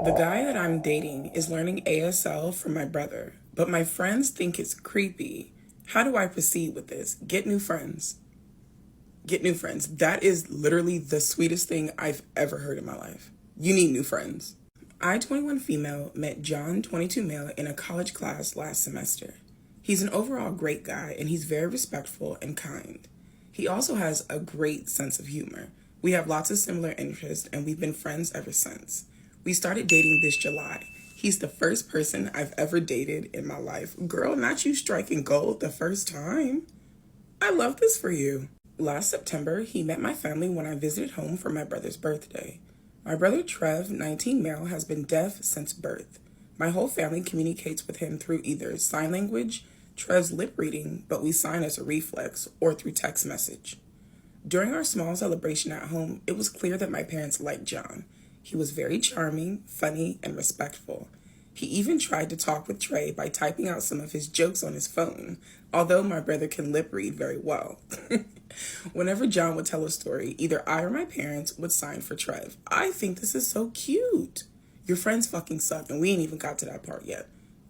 The guy that I'm dating is learning ASL from my brother, but my friends think it's creepy. How do I proceed with this? Get new friends. Get new friends. That is literally the sweetest thing I've ever heard in my life. You need new friends. I, 21 female, met John, 22 male, in a college class last semester. He's an overall great guy, and he's very respectful and kind. He also has a great sense of humor. We have lots of similar interests, and we've been friends ever since. We started dating this July. He's the first person I've ever dated in my life. Girl, not you striking gold the first time. I love this for you. Last September, he met my family when I visited home for my brother's birthday. My brother Trev, 19 male, has been deaf since birth. My whole family communicates with him through either sign language, Trev's lip reading, but we sign as a reflex, or through text message. During our small celebration at home, it was clear that my parents liked John. He was very charming, funny, and respectful. He even tried to talk with Trey by typing out some of his jokes on his phone, although my brother can lip read very well. Whenever John would tell a story, either I or my parents would sign for Trev. I think this is so cute. Your friends fucking suck, and we ain't even got to that part yet.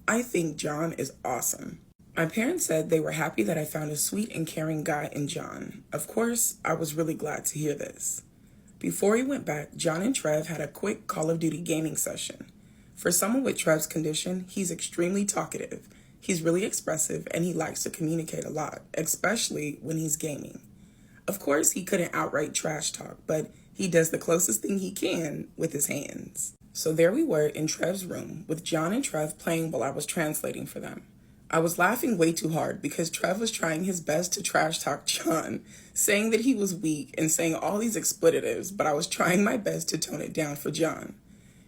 I think John is awesome. My parents said they were happy that I found a sweet and caring guy in John. Of course, I was really glad to hear this. Before he went back, John and Trev had a quick Call of Duty gaming session. For someone with Trev's condition, he's extremely talkative. He's really expressive, and he likes to communicate a lot, especially when he's gaming. Of course, he couldn't outright trash talk, but he does the closest thing he can with his hands. So there we were in Trev's room, with John and Trev playing while I was translating for them. I was laughing way too hard because Trev was trying his best to trash talk John, saying that he was weak and saying all these expletives, but I was trying my best to tone it down for John.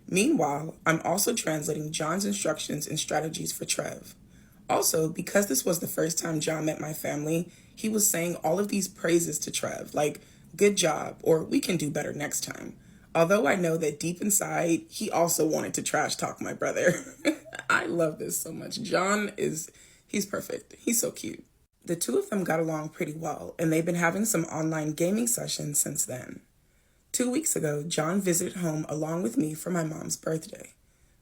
Meanwhile, I'm also translating John's instructions and strategies for Trev. Also, because this was the first time John met my family, he was saying all of these praises to Trev, like, good job, or we can do better next time. Although I know that deep inside, he also wanted to trash talk my brother. I love this so much. He's perfect. He's so cute. The two of them got along pretty well, and they've been having some online gaming sessions since then. 2 weeks ago, John visited home along with me for my mom's birthday.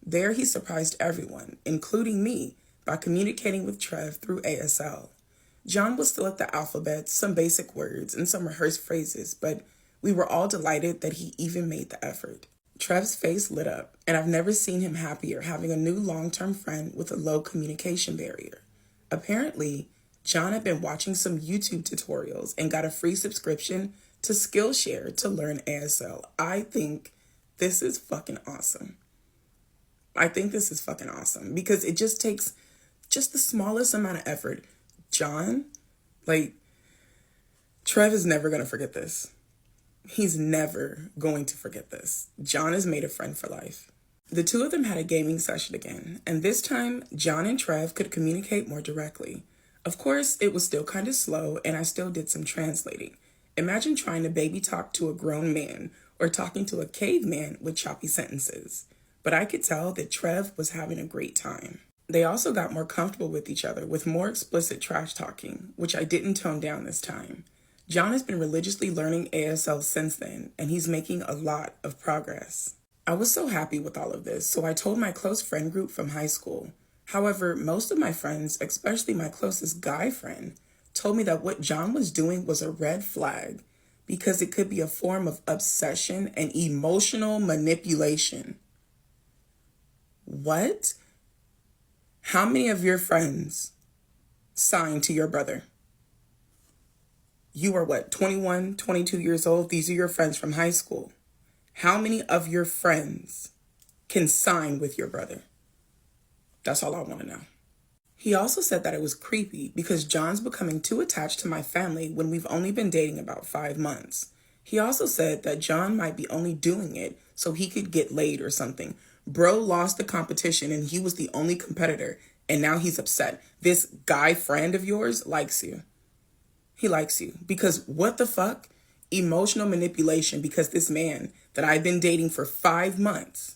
There he surprised everyone, including me, by communicating with Trev through ASL. John was still at the alphabet, some basic words, and some rehearsed phrases, but we were all delighted that he even made the effort. Trev's face lit up, and I've never seen him happier having a new long-term friend with a low communication barrier. Apparently, John had been watching some YouTube tutorials and got a free subscription to Skillshare to learn ASL. I think this is fucking awesome. Because it just takes just the smallest amount of effort. John, Trev is never going to forget this. He's never going to forget this. John has made a friend for life. The two of them had a gaming session again, and this time, John and Trev could communicate more directly. Of course, it was still kind of slow, and I still did some translating. Imagine trying to baby talk to a grown man or talking to a caveman with choppy sentences. But I could tell that Trev was having a great time. They also got more comfortable with each other with more explicit trash talking, which I didn't tone down this time. John has been religiously learning ASL since then, and he's making a lot of progress. I was so happy with all of this, so I told my close friend group from high school. However, most of my friends, especially my closest guy friend, told me that what John was doing was a red flag because it could be a form of obsession and emotional manipulation. What? How many of your friends signed to your brother? You are 21, 22 years old? These are your friends from high school. How many of your friends can sign with your brother? That's all I want to know. He also said that it was creepy because John's becoming too attached to my family when we've only been dating about 5 months. He also said that John might be only doing it so he could get laid or something. Bro lost the competition and he was the only competitor, and now he's upset. This guy friend of yours likes you. He likes you because what the fuck? Emotional manipulation because this man that I've been dating for 5 months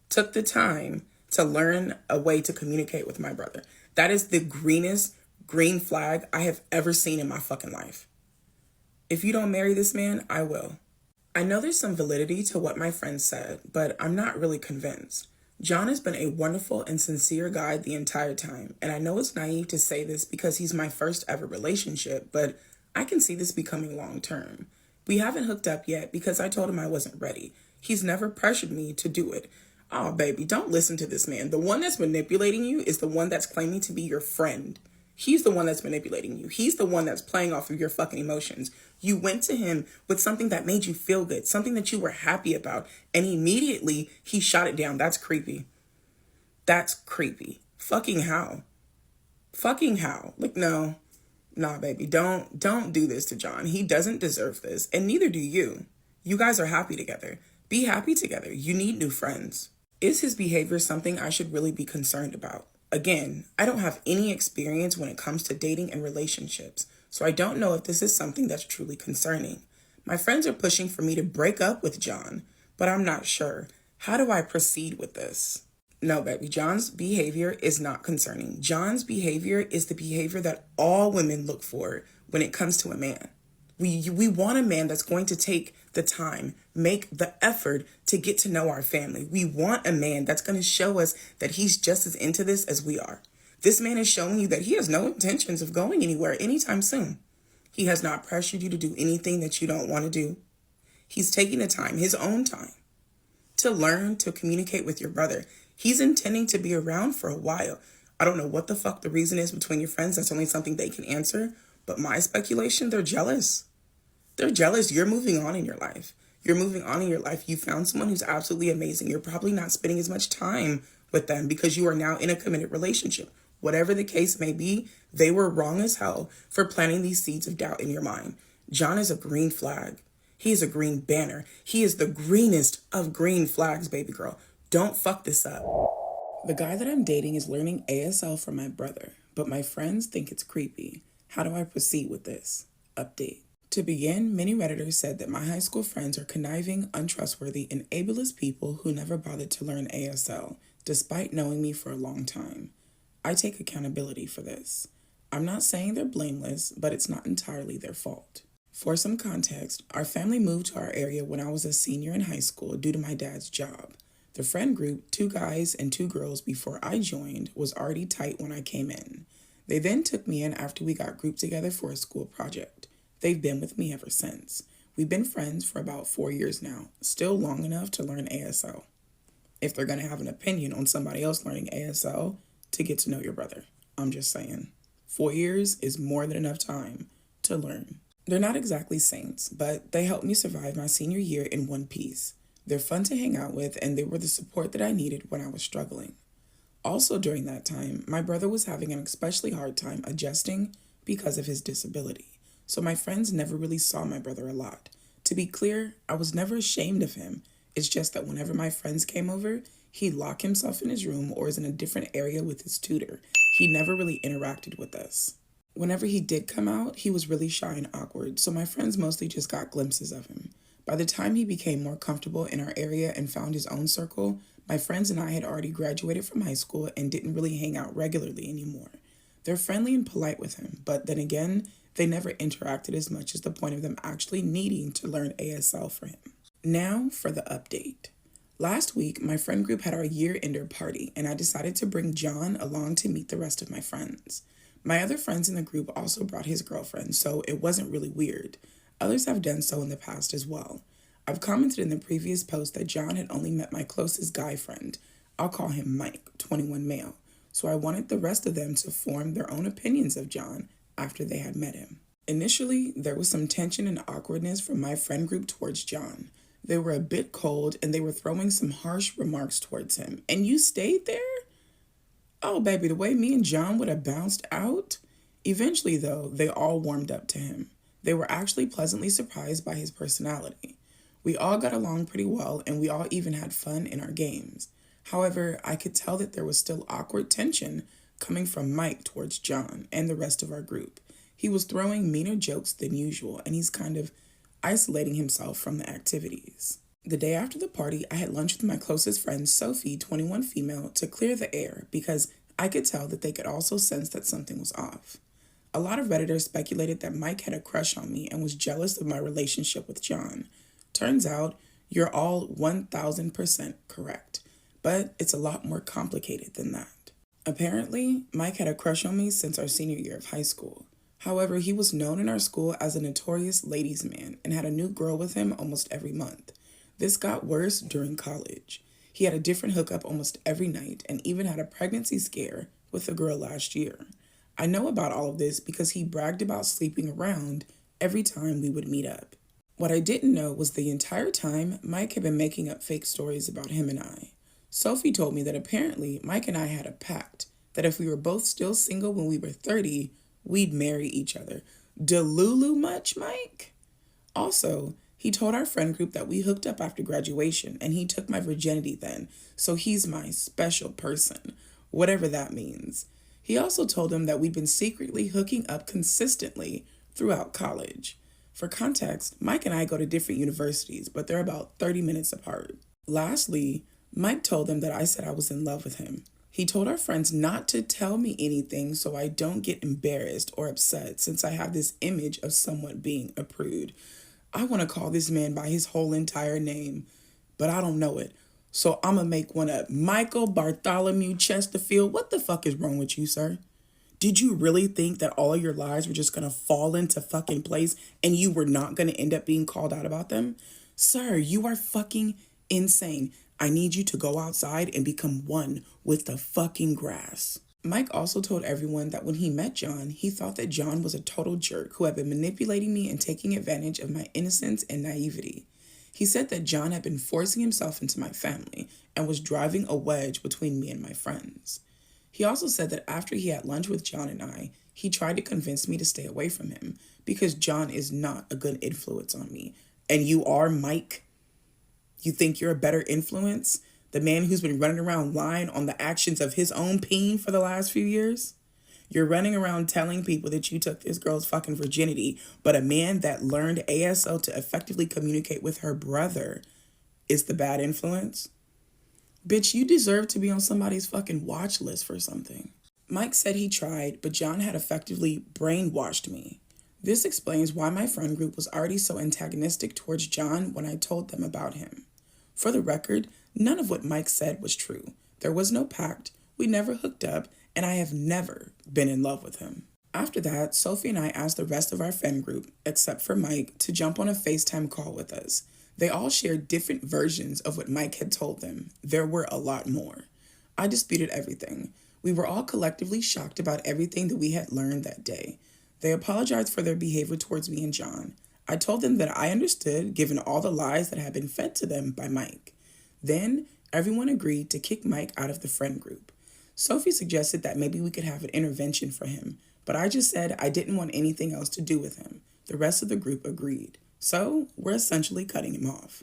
took the time to learn a way to communicate with my brother. That is the greenest green flag I have ever seen in my fucking life. If you don't marry this man, I will. I know there's some validity to what my friend said, but I'm not really convinced. John has been a wonderful and sincere guy the entire time, and I know it's naive to say this because he's my first ever relationship, but I can see this becoming long term. We haven't hooked up yet because I told him I wasn't ready. He's never pressured me to do it. Oh, baby, don't listen to this man. The one that's manipulating you is the one that's claiming to be your friend. He's the one that's manipulating you. He's the one that's playing off of your fucking emotions. You went to him with something that made you feel good, something that you were happy about, and immediately he shot it down. That's creepy. That's creepy. Fucking how? Fucking how? Like, no. Nah, baby, don't do this to John. He doesn't deserve this, and neither do you. You guys are happy together. Be happy together. You need new friends. Is his behavior something I should really be concerned about? Again, I don't have any experience when it comes to dating and relationships, so I don't know if this is something that's truly concerning. My friends are pushing for me to break up with John, but I'm not sure. How do I proceed with this? No, baby, John's behavior is not concerning. John's behavior is the behavior that all women look for when it comes to a man. We want a man that's going to take the time, make the effort to get to know our family. We want a man that's going to show us that he's just as into this as we are. This man is showing you that he has no intentions of going anywhere anytime soon. He has not pressured you to do anything that you don't want to do. He's taking the time, his own time, to learn to communicate with your brother. He's intending to be around for a while. I don't know what the fuck the reason is between your friends. That's only something they can answer. But my speculation, they're jealous. They're jealous. You're moving on in your life. You're moving on in your life. You found someone who's absolutely amazing. You're probably not spending as much time with them because you are now in a committed relationship. Whatever the case may be, they were wrong as hell for planting these seeds of doubt in your mind. John is a green flag. He is a green banner. He is the greenest of green flags, baby girl. Don't fuck this up. The guy that I'm dating is learning ASL from my brother, but my friends think it's creepy. How do I proceed with this? Update. To begin, many Redditors said that my high school friends are conniving, untrustworthy, and ableist people who never bothered to learn ASL, despite knowing me for a long time. I take accountability for this. I'm not saying they're blameless, but it's not entirely their fault. For some context, our family moved to our area when I was a senior in high school due to my dad's job. The friend group, 2 guys and 2 girls before I joined, was already tight when I came in. They then took me in after we got grouped together for a school project. They've been with me ever since. We've been friends for about 4 years now, still long enough to learn ASL. If they're going to have an opinion on somebody else learning ASL, to get to know your brother. I'm just saying. 4 years is more than enough time to learn. They're not exactly saints, but they helped me survive my senior year in one piece. They're fun to hang out with, and they were the support that I needed when I was struggling. Also during that time, my brother was having an especially hard time adjusting because of his disability. So my friends never really saw my brother a lot. To be clear, I was never ashamed of him. It's just that whenever my friends came over, he'd lock himself in his room or is in a different area with his tutor. He never really interacted with us. Whenever he did come out, he was really shy and awkward, so my friends mostly just got glimpses of him. By the time he became more comfortable in our area and found his own circle, my friends and I had already graduated from high school and didn't really hang out regularly anymore. They're friendly and polite with him, but then again, they never interacted as much as the point of them actually needing to learn ASL for him. Now for the update. Last week, my friend group had our year-ender party, and I decided to bring John along to meet the rest of my friends. My other friends in the group also brought his girlfriend, so it wasn't really weird. Others have done so in the past as well. I've commented in the previous post that John had only met my closest guy friend. I'll call him Mike, 21 male. So I wanted the rest of them to form their own opinions of John after they had met him. Initially, there was some tension and awkwardness from my friend group towards John. They were a bit cold and they were throwing some harsh remarks towards him. And you stayed there? Oh, baby, the way me and John would have bounced out? Eventually, though, they all warmed up to him. They were actually pleasantly surprised by his personality. We all got along pretty well and we all even had fun in our games. However, I could tell that there was still awkward tension coming from Mike towards John and the rest of our group. He was throwing meaner jokes than usual and he's kind of isolating himself from the activities. The day after the party, I had lunch with my closest friend, Sophie, 21 female, to clear the air because I could tell that they could also sense that something was off. A lot of Redditors speculated that Mike had a crush on me and was jealous of my relationship with John. Turns out you're all 1000% correct, but it's a lot more complicated than that. Apparently, Mike had a crush on me since our senior year of high school. However, he was known in our school as a notorious ladies' man and had a new girl with him almost every month. This got worse during college. He had a different hookup almost every night and even had a pregnancy scare with a girl last year. I know about all of this because he bragged about sleeping around every time we would meet up. What I didn't know was the entire time Mike had been making up fake stories about him and I. Sophie told me that apparently Mike and I had a pact that if we were both still single when we were 30, we'd marry each other. Delulu much, Mike? Also, he told our friend group that we hooked up after graduation and he took my virginity then, so he's my special person, whatever that means. He also told them that we'd been secretly hooking up consistently throughout college. For context, Mike and I go to different universities, but they're about 30 minutes apart. Lastly, Mike told them that I said I was in love with him. He told our friends not to tell me anything so I don't get embarrassed or upset since I have this image of someone being a prude. I want to call this man by his whole entire name, but I don't know it. So I'm going to make one up. Michael Bartholomew Chesterfield. What the fuck is wrong with you, sir? Did you really think that all of your lies were just going to fall into fucking place and you were not going to end up being called out about them? Sir, you are fucking insane. I need you to go outside and become one with the fucking grass. Mike also told everyone that when he met John, he thought that John was a total jerk who had been manipulating me and taking advantage of my innocence and naivety. He said that John had been forcing himself into my family and was driving a wedge between me and my friends. He also said that after he had lunch with John and I, he tried to convince me to stay away from him because John is not a good influence on me. And you are, Mike? You think you're a better influence? The man who's been running around lying on the actions of his own peen for the last few years? You're running around telling people that you took this girl's fucking virginity, but a man that learned ASL to effectively communicate with her brother is the bad influence? Bitch, you deserve to be on somebody's fucking watch list for something. Mike said he tried, but John had effectively brainwashed me. This explains why my friend group was already so antagonistic towards John when I told them about him. For the record, none of what Mike said was true. There was no pact, we never hooked up, and I have never been in love with him. After that, Sophie and I asked the rest of our friend group, except for Mike, to jump on a FaceTime call with us. They all shared different versions of what Mike had told them. There were a lot more. I disputed everything. We were all collectively shocked about everything that we had learned that day. They apologized for their behavior towards me and John. I told them that I understood given all the lies that had been fed to them by Mike. Then, everyone agreed to kick Mike out of the friend group. Sophie suggested that maybe we could have an intervention for him, but I just said I didn't want anything else to do with him. The rest of the group agreed. So, we're essentially cutting him off.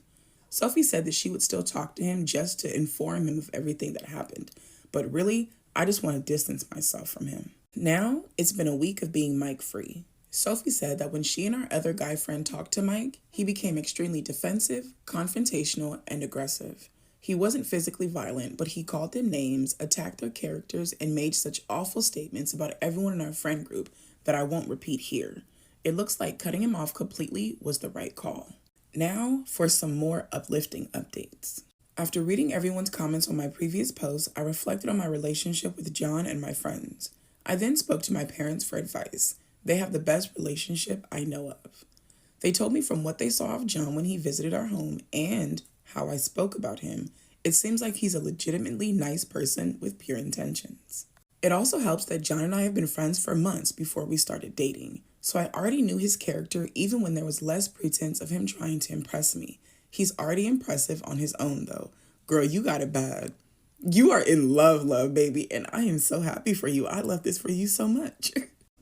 Sophie said that she would still talk to him just to inform him of everything that happened. But really, I just want to distance myself from him. Now, it's been a week of being Mike free. Sophie said that when she and our other guy friend talked to Mike, he became extremely defensive, confrontational, and aggressive. He wasn't physically violent, but he called them names, attacked their characters, and made such awful statements about everyone in our friend group that I won't repeat here. It looks like cutting him off completely was the right call. Now for some more uplifting updates. After reading everyone's comments on my previous post, I reflected on my relationship with John and my friends. I then spoke to my parents for advice. They have the best relationship I know of. They told me from what they saw of John when he visited our home and how I spoke about him, it seems like he's a legitimately nice person with pure intentions. It also helps that John and I have been friends for months before we started dating, so I already knew his character even when there was less pretense of him trying to impress me. He's already impressive on his own though. Girl, you got it bad. You are in love, baby, and I am so happy for you. I love this for you so much.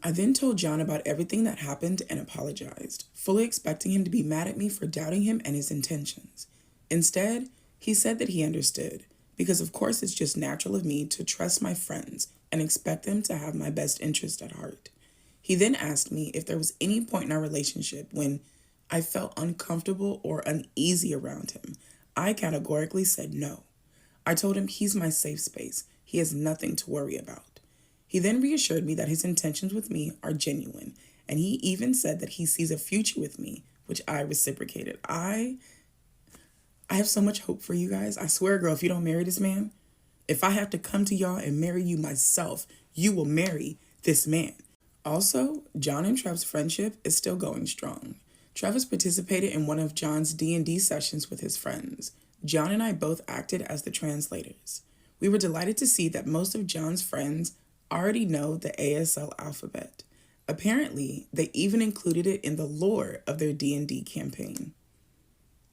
I then told John about everything that happened and apologized, fully expecting him to be mad at me for doubting him and his intentions. Instead, he said that he understood, because of course it's just natural of me to trust my friends and expect them to have my best interest at heart. He then asked me if there was any point in our relationship when I felt uncomfortable or uneasy around him. I categorically said no. I told him he's my safe space. He has nothing to worry about. He then reassured me that his intentions with me are genuine, and he even said that he sees a future with me, which I reciprocated. I I have so much hope for you guys. I swear, girl, if you don't marry this man, if I have to come to y'all and marry you myself, you will marry this man. Also, John and Trev's friendship is still going strong. Travis participated in one of John's D&D sessions with his friends. John and I both acted as the translators. We were delighted to see that most of John's friends already know the ASL alphabet. Apparently, they even included it in the lore of their D&D campaign.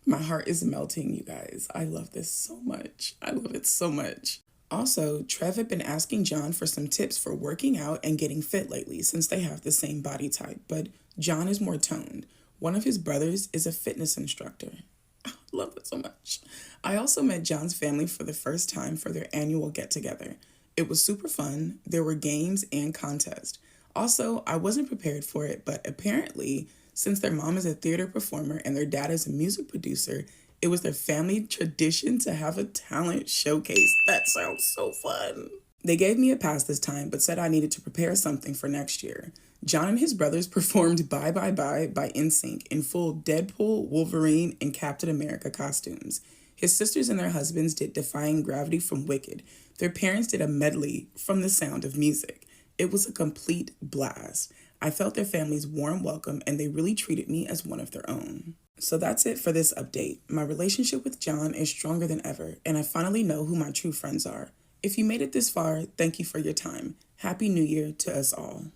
My heart is melting, you guys. I love this so much. I love it so much. Also, Trev had been asking John for some tips for working out and getting fit lately since they have the same body type, but John is more toned. One of his brothers is a fitness instructor. I love it so much. I also met John's family for the first time for their annual get-together. It was super fun. There were games and contests. Also, I wasn't prepared for it, but apparently, since their mom is a theater performer and their dad is a music producer, it was their family tradition to have a talent showcase. That sounds so fun. They gave me a pass this time, but said I needed to prepare something for next year. John and his brothers performed Bye Bye Bye by NSYNC in full Deadpool, Wolverine, and Captain America costumes. His sisters and their husbands did Defying Gravity from Wicked. Their parents did a medley from The Sound of Music. It was a complete blast. I felt their family's warm welcome, and they really treated me as one of their own. So that's it for this update. My relationship with John is stronger than ever, and I finally know who my true friends are. If you made it this far, thank you for your time. Happy New Year to us all.